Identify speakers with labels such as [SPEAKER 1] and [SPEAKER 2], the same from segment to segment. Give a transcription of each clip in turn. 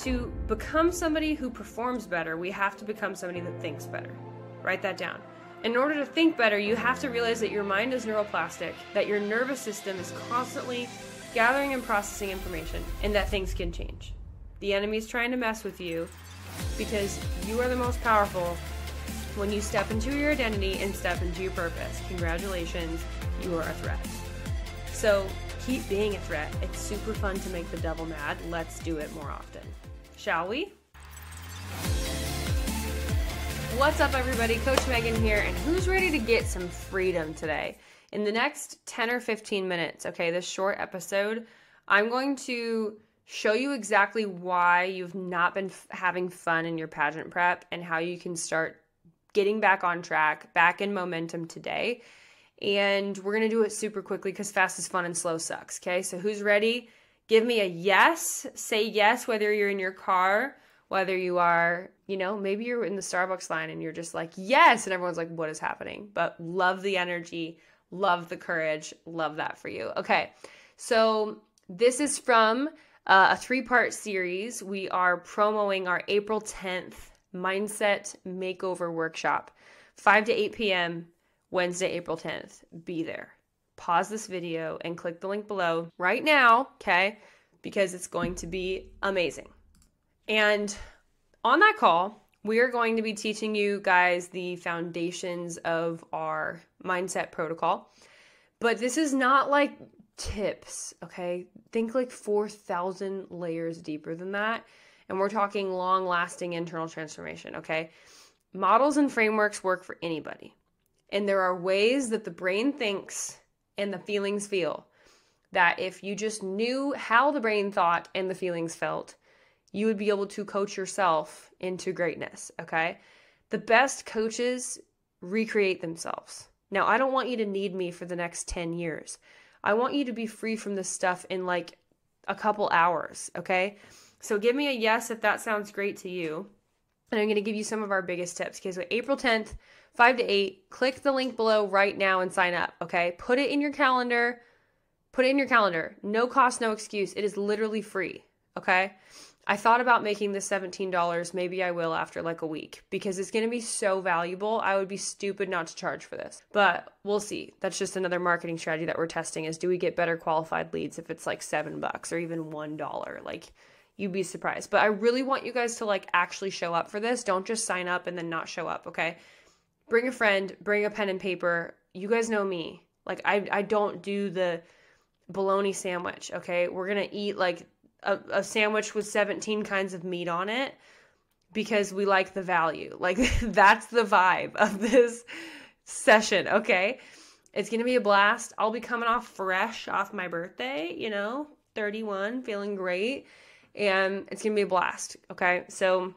[SPEAKER 1] To become somebody who performs better, we have to become somebody that thinks better. Write that down. In order to think better, you have to realize that your mind is neuroplastic, that your nervous system is constantly gathering and processing information, and that things can change. The enemy's trying to mess with you because you are the most powerful when you step into your identity and step into your purpose. Congratulations, you are a threat. So keep being a threat. It's super fun to make the devil mad. Let's do it more often. Shall we? What's up, everybody? Coach Megan here, and who's ready to get some freedom today? In the next 10 or 15 minutes, okay, this short episode, I'm going to show you exactly why you've not been having fun in your pageant prep and how you can start getting back on track, back in momentum today. And we're going to do it super quickly because fast is fun and slow sucks, okay? So who's ready? Give me a yes. Say yes, whether you're in your car, whether you are, maybe you're in the Starbucks line and you're just like, yes, and everyone's like, what is happening? But love the energy, love the courage, love that for you. Okay, so this is from a 3-part series. We are promoting our April 10th Mindset Makeover Workshop, 5 to 8 p.m., Wednesday, April 10th. Be there. Pause this video and click the link below right now, okay? Because it's going to be amazing. And on that call, we are going to be teaching you guys the foundations of our mindset protocol. But this is not like tips, okay? Think like 4,000 layers deeper than that. And we're talking long-lasting internal transformation, okay? Models and frameworks work for anybody. And there are ways that the brain thinks and the feelings feel that if you just knew how the brain thought and the feelings felt, you would be able to coach yourself into greatness, okay? The best coaches recreate themselves. Now, I don't want you to need me for the next 10 years. I want you to be free from this stuff in like a couple hours, okay? So give me a yes if that sounds great to you. And I'm going to give you some of our biggest tips. Okay, so April 10th, 5 to 8, click the link below right now and sign up, okay? Put it in your calendar. Put it in your calendar. No cost, no excuse. It is literally free, okay? I thought about making this $17. Maybe I will after like a week because it's going to be so valuable. I would be stupid not to charge for this, but we'll see. That's just another marketing strategy that we're testing is do we get better qualified leads if it's like $7 or even $1? Like, you'd be surprised. But I really want you guys to like actually show up for this. Don't just sign up and then not show up, okay? Bring a friend, bring a pen and paper. You guys know me. Like, I don't do the bologna sandwich, okay? We're going to eat like a sandwich with 17 kinds of meat on it because we like the value. Like, that's the vibe of this session, okay? It's going to be a blast. I'll be coming off fresh off my birthday, 31, feeling great. And it's going to be a blast, okay? So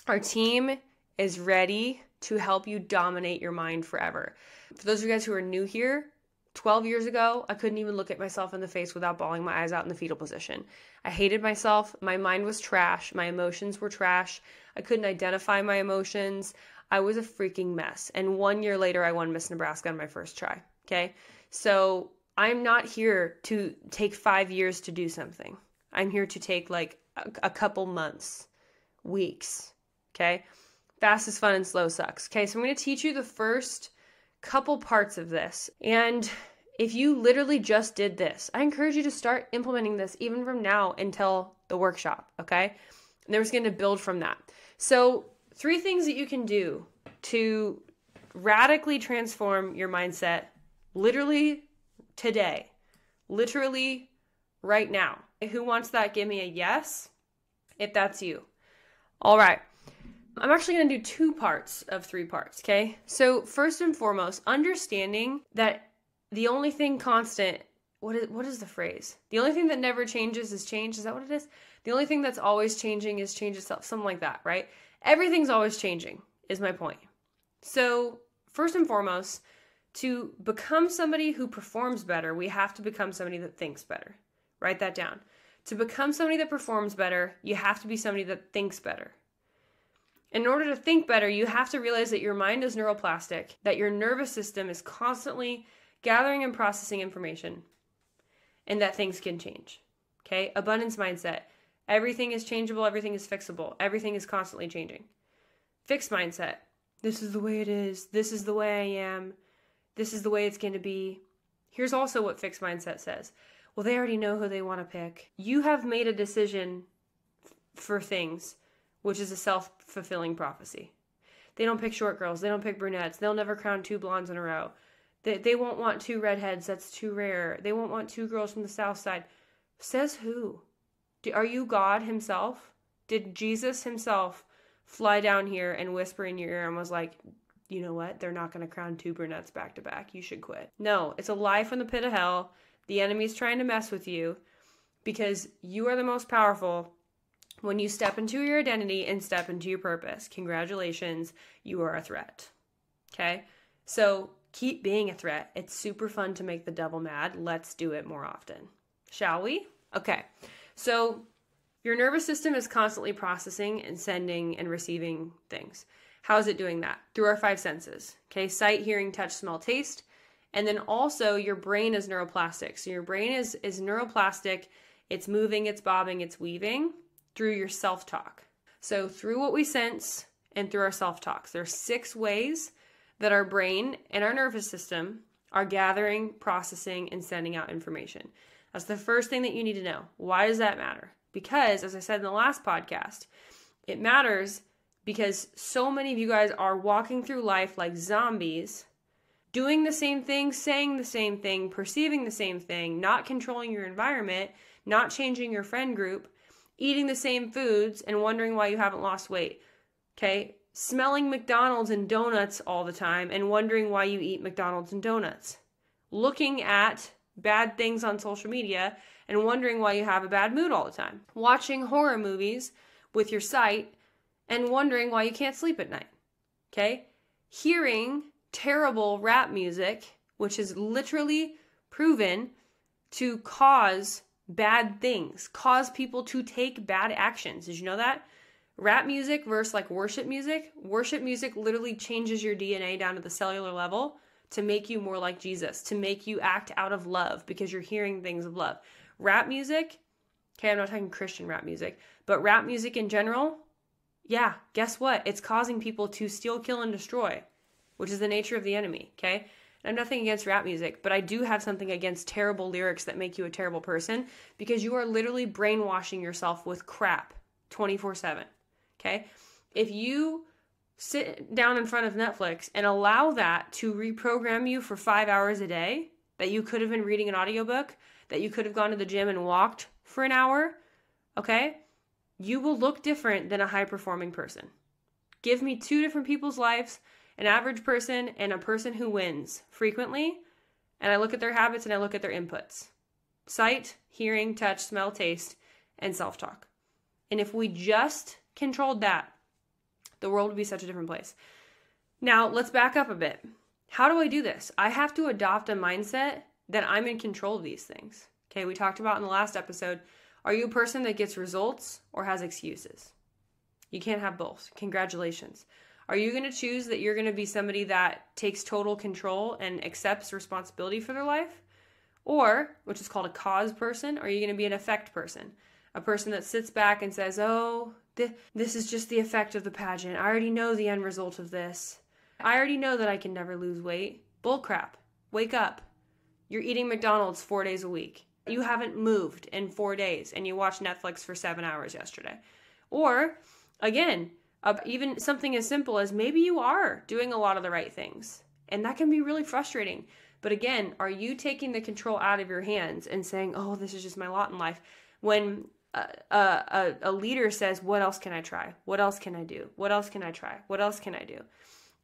[SPEAKER 1] our team is ready to help you dominate your mind forever. For those of you guys who are new here, 12 years ago, I couldn't even look at myself in the face without bawling my eyes out in the fetal position. I hated myself. My mind was trash. My emotions were trash. I couldn't identify my emotions. I was a freaking mess. And 1 year later, I won Miss Nebraska on my first try, okay? So I'm not here to take 5 years to do something. I'm here to take like a couple months, weeks, okay? Fast is fun and slow sucks, okay? So I'm going to teach you the first couple parts of this. And if you literally just did this, I encourage you to start implementing this even from now until the workshop, okay? And then we're just going to build from that. So 3 things that you can do to radically transform your mindset literally today, literally right now. Who wants that? Give me a yes if that's you. All right. I'm actually going to do 2 parts of 3 parts, okay? So first and foremost, understanding that the only thing constant, what is the phrase? The only thing that never changes is change. Is that what it is? The only thing that's always changing is change itself. Something like that, right? Everything's always changing is my point. So first and foremost, to become somebody who performs better, we have to become somebody that thinks better. Write that down. To become somebody that performs better, you have to be somebody that thinks better. In order to think better, you have to realize that your mind is neuroplastic, that your nervous system is constantly gathering and processing information, and that things can change. Okay? Abundance mindset. Everything is changeable. Everything is fixable. Everything is constantly changing. Fixed mindset. This is the way it is. This is the way I am. This is the way it's going to be. Here's also what fixed mindset says. Well, they already know who they want to pick. You have made a decision for things, which is a self-fulfilling prophecy. They don't pick short girls. They don't pick brunettes. They'll never crown 2 blondes in a row. They won't want 2 redheads. That's too rare. They won't want 2 girls from the south side. Says who? Are you God himself? Did Jesus himself fly down here and whisper in your ear and was like, you know what? They're not going to crown 2 brunettes back to back. You should quit. No, it's a lie from the pit of hell. The enemy's trying to mess with you because you are the most powerful when you step into your identity and step into your purpose. Congratulations, you are a threat. Okay? So keep being a threat. It's super fun to make the devil mad. Let's do it more often. Shall we? Okay. So your nervous system is constantly processing and sending and receiving things. How is it doing that? Through our 5 senses. Okay? Sight, hearing, touch, smell, taste. And then also your brain is neuroplastic. So your brain is neuroplastic. It's moving, it's bobbing, it's weaving through your self-talk. So through what we sense and through our self-talks. There's 6 ways that our brain and our nervous system are gathering, processing, and sending out information. That's the first thing that you need to know. Why does that matter? Because, as I said in the last podcast, it matters because so many of you guys are walking through life like zombies, doing the same thing, saying the same thing, perceiving the same thing, not controlling your environment, not changing your friend group, eating the same foods and wondering why you haven't lost weight. Okay? Smelling McDonald's and donuts all the time and wondering why you eat McDonald's and donuts. Looking at bad things on social media and wondering why you have a bad mood all the time. Watching horror movies with your sight and wondering why you can't sleep at night. Okay? Hearing terrible rap music, which is literally proven to cause bad things, cause people to take bad actions. Did you know that? Rap music versus like worship music literally changes your DNA down to the cellular level to make you more like Jesus, to make you act out of love because you're hearing things of love. Rap music, okay, I'm not talking Christian rap music, but rap music in general, yeah, guess what? It's causing people to steal, kill, and destroy, which is the nature of the enemy, okay? And I'm nothing against rap music, but I do have something against terrible lyrics that make you a terrible person because you are literally brainwashing yourself with crap 24/7, okay? If you sit down in front of Netflix and allow that to reprogram you for 5 hours a day, that you could have been reading an audiobook, that you could have gone to the gym and walked for an hour, okay? You will look different than a high-performing person. Give me 2 different people's lives, an average person and a person who wins frequently, and I look at their habits and I look at their inputs. Sight, hearing, touch, smell, taste, and self-talk. And if we just controlled that, the world would be such a different place. Now, let's back up a bit. How do I do this? I have to adopt a mindset that I'm in control of these things. Okay, we talked about in the last episode, are you a person that gets results or has excuses? You can't have both. Congratulations. Are you going to choose that you're going to be somebody that takes total control and accepts responsibility for their life? Or, which is called a cause person, are you going to be an effect person? A person that sits back and says, oh, this is just the effect of the pageant. I already know the end result of this. I already know that I can never lose weight. Bullcrap. Wake up. You're eating McDonald's 4 days a week. You haven't moved in 4 days and you watched Netflix for 7 hours yesterday. Or, again, even something as simple as maybe you are doing a lot of the right things. And that can be really frustrating. But again, are you taking the control out of your hands and saying, oh, this is just my lot in life? When a leader says, what else can I try? What else can I do? What else can I try? What else can I do?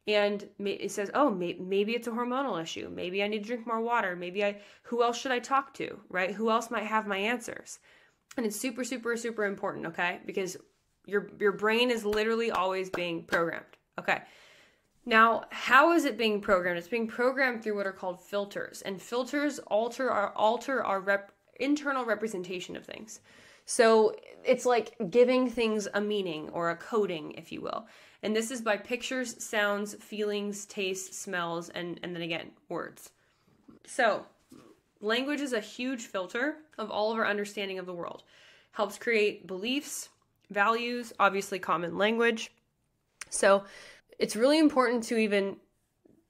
[SPEAKER 1] And it says, oh, maybe it's a hormonal issue. Maybe I need to drink more water. Who else should I talk to, right? Who else might have my answers? And it's super, super, super important, okay? Because your brain is literally always being programmed, okay? Now, how is it being programmed? It's being programmed through what are called filters. And filters alter our internal representation of things. So it's like giving things a meaning or a coding, if you will. And this is by pictures, sounds, feelings, tastes, smells, and then again, words. So language is a huge filter of all of our understanding of the world. helps create beliefs, values, obviously common language. So it's really important to even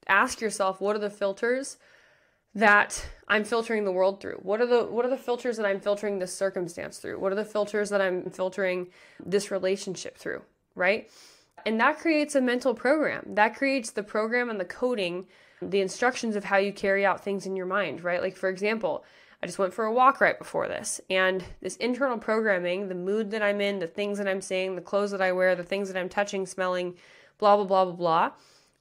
[SPEAKER 1] ask yourself, what are the filters that I'm filtering the world through? What are the filters that I'm filtering this circumstance through? What are the filters that I'm filtering this relationship through, right? And that creates a mental program. That creates the program and the coding, the instructions of how you carry out things in your mind, right? Like, for example, I just went for a walk right before this, and this internal programming, the mood that I'm in, the things that I'm saying, the clothes that I wear, the things that I'm touching, smelling, blah, blah, blah, blah, blah,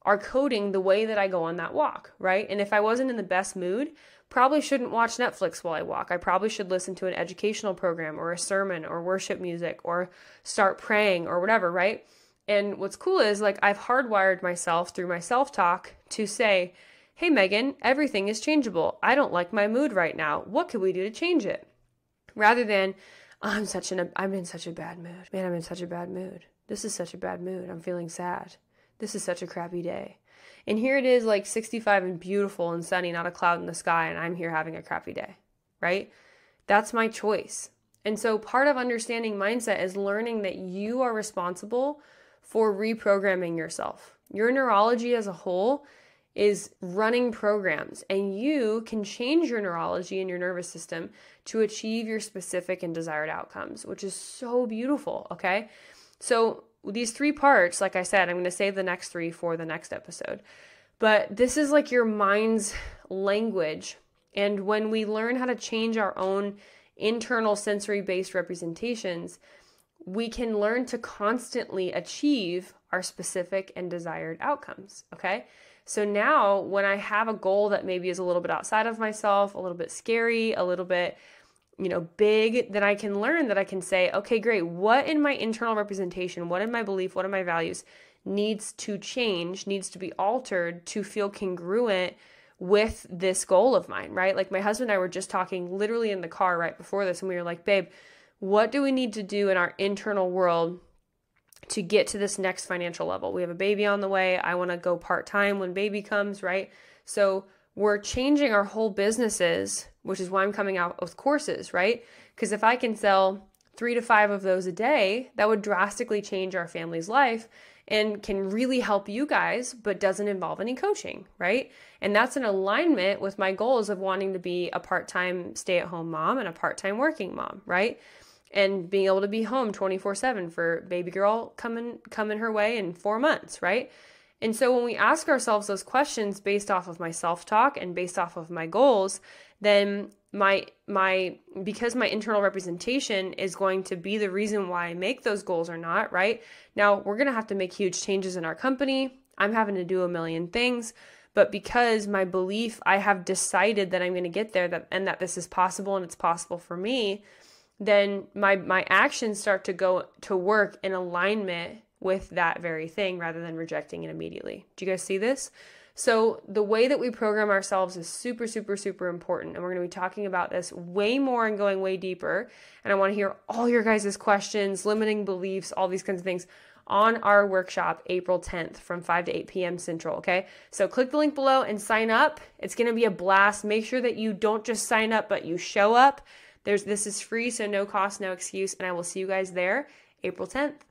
[SPEAKER 1] are coding the way that I go on that walk, right? And if I wasn't in the best mood, probably shouldn't watch Netflix while I walk. I probably should listen to an educational program or a sermon or worship music or start praying or whatever, right? And what's cool is, like, I've hardwired myself through my self-talk to say, hey, Megan, everything is changeable. I don't like my mood right now. What could we do to change it? Rather than, I'm in such a bad mood. Man, I'm in such a bad mood. This is such a bad mood. I'm feeling sad. This is such a crappy day. And here it is, like 65 and beautiful and sunny, not a cloud in the sky, and I'm here having a crappy day, right? That's my choice. And so part of understanding mindset is learning that you are responsible for reprogramming yourself. Your neurology as a whole is running programs, and you can change your neurology and your nervous system to achieve your specific and desired outcomes, which is so beautiful, okay? So these 3 parts, like I said, I'm going to save the next 3 for the next episode. But this is like your mind's language. And when we learn how to change our own internal sensory-based representations, we can learn to constantly achieve our specific and desired outcomes, okay? So now when I have a goal that maybe is a little bit outside of myself, a little bit scary, a little bit big, then I can learn that I can say, okay, great. What in my internal representation, what in my belief, what in my values needs to change, needs to be altered to feel congruent with this goal of mine, right? Like, my husband and I were just talking literally in the car right before this, and we were like, babe, what do we need to do in our internal world to get to this next financial level? We have a baby on the way. I want to go part-time when baby comes, right? So we're changing our whole businesses, which is why I'm coming out with courses, right? Because if I can sell 3 to 5 of those a day, that would drastically change our family's life and can really help you guys, but doesn't involve any coaching, right? And that's in alignment with my goals of wanting to be a part-time stay-at-home mom and a part-time working mom, right? And being able to be home 24/7 for baby girl coming her way in 4 months, right? And so when we ask ourselves those questions based off of my self-talk and based off of my goals, then because my internal representation is going to be the reason why I make those goals or not, right? Now, we're going to have to make huge changes in our company. I'm having to do a million things, but because my belief, I have decided that I'm going to get there, and that this is possible and it's possible for me, then my actions start to go to work in alignment with that very thing rather than rejecting it immediately. Do you guys see this? So the way that we program ourselves is super, super, super important. And we're going to be talking about this way more and going way deeper. And I want to hear all your guys' questions, limiting beliefs, all these kinds of things on our workshop, April 10th from 5 to 8 p.m. Central, okay? So click the link below and sign up. It's going to be a blast. Make sure that you don't just sign up, but you show up. This is free, so no cost, no excuse. And I will see you guys there, April 10th.